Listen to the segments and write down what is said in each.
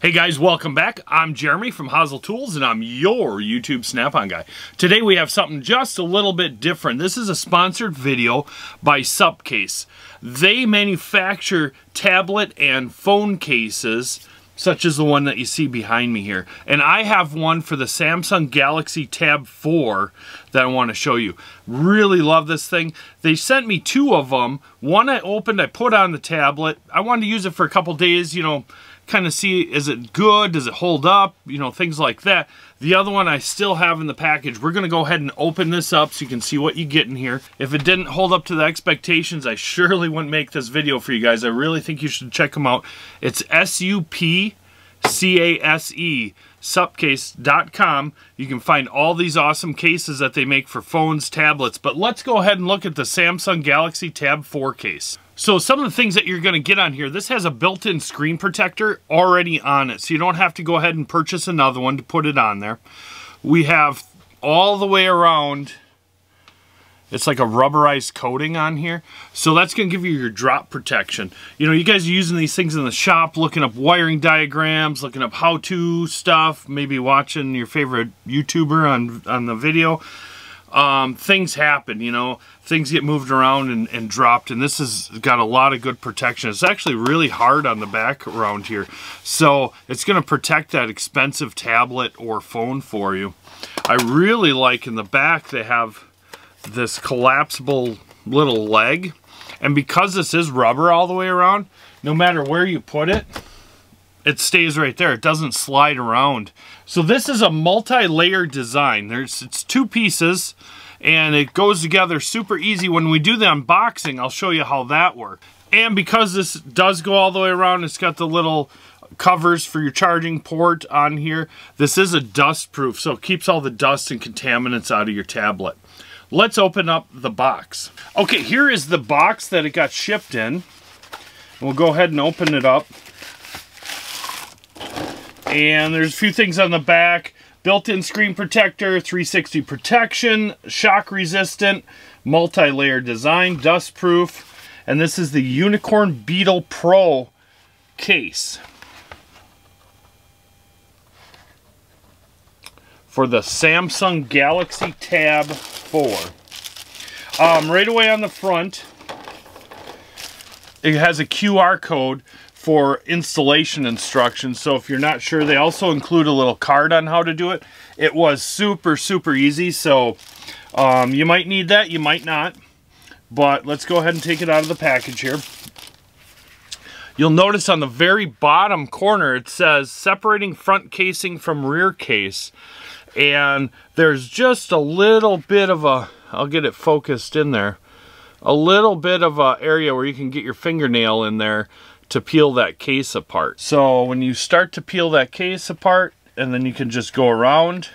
Hey guys, welcome back. I'm Jeremy from Haasl Tools, and I'm your YouTube Snap-on guy. Today we have something just a little bit different. This is a sponsored video by Supcase. They manufacture tablet and phone cases, such as the one that you see behind me here. And I have one for the Samsung Galaxy Tab 4 that I want to show you. Really love this thing. They sent me two of them. One I opened, I put on the tablet. I wanted to use it for a couple days, kind of see, is it good, does it hold up, things like that. The other one I still have in the package. We're going to go ahead and open this up so you can see what you get in here. If it didn't hold up to the expectations, I surely wouldn't make this video for you guys. I really think you should check them out. It's Supcase, Supcase.com. You can find all these awesome cases that they make for phones, tablets. But let's go ahead and look at the Samsung Galaxy Tab 4 case. So some of the things that you're going to get on here, this has a built-in screen protector already on it. So you don't have to go ahead and purchase another one to put it on there. We have all the way around, it's like a rubberized coating on here. So that's going to give you your drop protection. You guys are using these things in the shop, looking up wiring diagrams, looking up how-to stuff, maybe watching your favorite YouTuber on the video. Things happen, things get moved around and dropped, and this has got a lot of good protection. It's actually really hard on the back around here, so it's going to protect that expensive tablet or phone for you. I really like in the back they have this collapsible little leg, and because this is rubber all the way around, no matter where you put it, it stays right there. It doesn't slide around. So this is a multi-layer design. It's two pieces, and it goes together super easy. When we do the unboxing, I'll show you how that works. And because this does go all the way around, it's got the little covers for your charging port on here. This is a dust proof, so it keeps all the dust and contaminants out of your tablet. Let's open up the box. Okay, here is the box that it got shipped in. We'll go ahead and open it up. And there's a few things on the back. Built-in screen protector, 360 protection, shock resistant, multi-layer design, dust proof. And this is the Unicorn Beetle Pro case for the Samsung Galaxy Tab 4. Right away on the front, it has a QR code for installation instructions. So if you're not sure, they also include a little card on how to do it. It was super easy, so you might need that, you might not. But let's go ahead and take it out of the package here. You'll notice on the very bottom corner it says separating front casing from rear case. And there's just a little bit of a, I'll get it focused in there, a little bit of a area where you can get your fingernail in there to peel that case apart. So when you start to peel that case apart, and then you can just go around.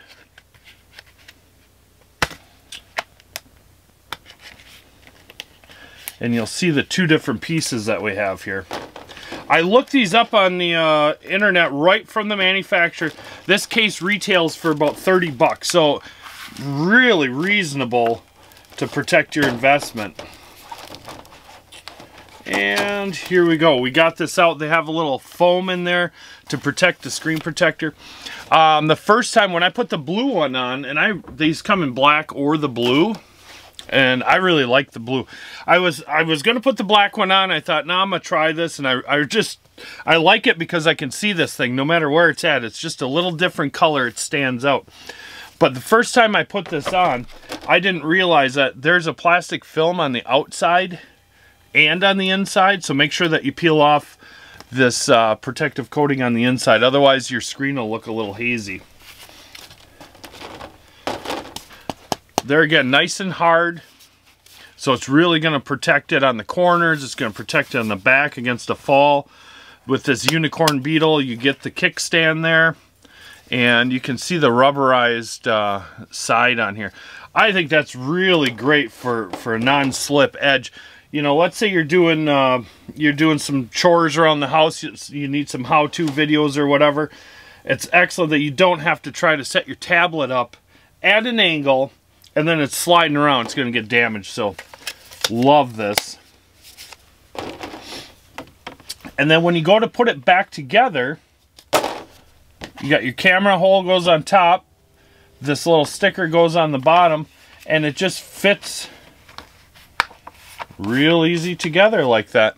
And you'll see the two different pieces that we have here. I looked these up on the internet right from the manufacturer. This case retails for about 30 bucks, so really reasonable to protect your investment. And here we go. We got this out. They have a little foam in there to protect the screen protector. The first time when I put the blue one on, and these come in black or the blue, and I really like the blue. I was going to put the black one on. I thought, no, I'm going to try this, and I like it because I can see this thing no matter where it's at. It's just a little different color. It stands out. But the first time I put this on, I didn't realize that there's a plastic film on the outside and on the inside, so make sure that you peel off this protective coating on the inside, otherwise your screen will look a little hazy. There again, nice and hard, so it's really going to protect it on the corners. It's going to protect it on the back against a fall. With this Unicorn Beetle, you get the kickstand there, and you can see the rubberized side on here. I think that's really great for a non-slip edge. Let's say you're doing some chores around the house, you need some how-to videos or whatever. It's excellent that you don't have to try to set your tablet up at an angle and then it's sliding around. It's going to get damaged, so love this. And then when you go to put it back together, You got your camera hole goes on top. This little sticker goes on the bottom, and it just fits real easy together like that.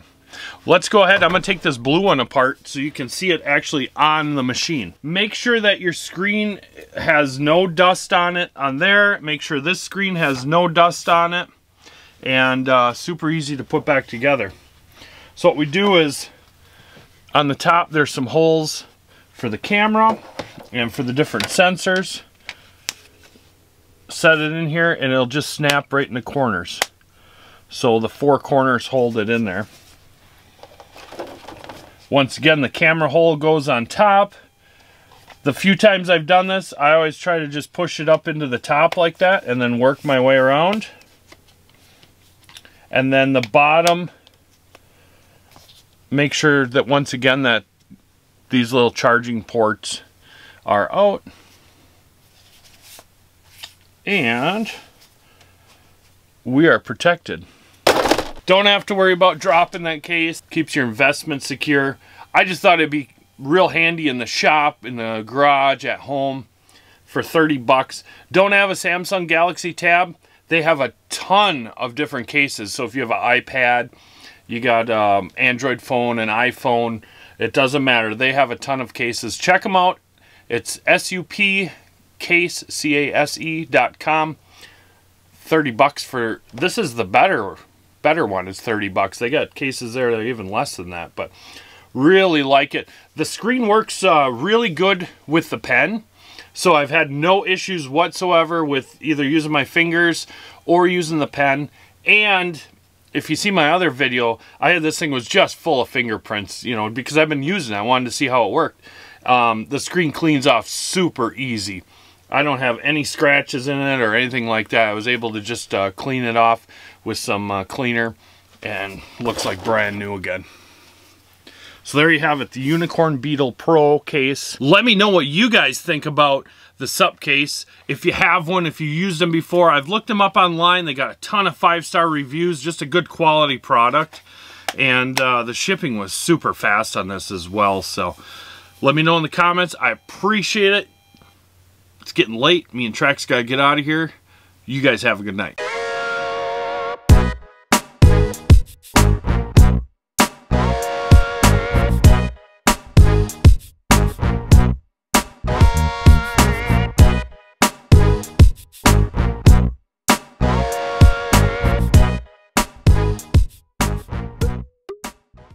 Let's go ahead. I'm going to take this blue one apart so you can see it actually on the machine. Make sure that your screen has no dust on it on there. Make sure this screen has no dust on it. And super easy to put back together. So what we do is, on the top there's some holes for the camera and for the different sensors. Set it in here and it'll just snap right in the corners. So the 4 corners hold it in there. Once again, the camera hole goes on top. The few times I've done this, I always try to just push it up into the top like that and then work my way around. And then the bottom, make sure that once again that these little charging ports are out. And we are protected. Don't have to worry about dropping that case. Keeps your investment secure. I just thought it'd be real handy in the shop, in the garage, at home for 30 bucks. Don't have a Samsung Galaxy Tab? They have a ton of different cases. So if you have an iPad, you got Android phone, an iPhone, it doesn't matter. They have a ton of cases. Check them out. It's Supcase, CASE.com. 30 bucks for, this is the better one, is 30 bucks. They got cases there that are even less than that, but really like it. The screen works really good with the pen. So I've had no issues whatsoever with either using my fingers or using the pen. And if you see my other video, I had this thing was just full of fingerprints, you know, because I've been using it. I wanted to see how it worked. The screen cleans off super easy. I don't have any scratches in it or anything like that. I was able to just clean it off with some cleaner and looks like brand new again. So there you have it, the Unicorn Beetle Pro case. Let me know what you guys think about the Supcase. If you have one, if you used them before, I've looked them up online. They got a ton of 5-star reviews, just a good quality product. And the shipping was super fast on this as well. So let me know in the comments. I appreciate it. It's getting late. Me and Trex got to get out of here. You guys have a good night.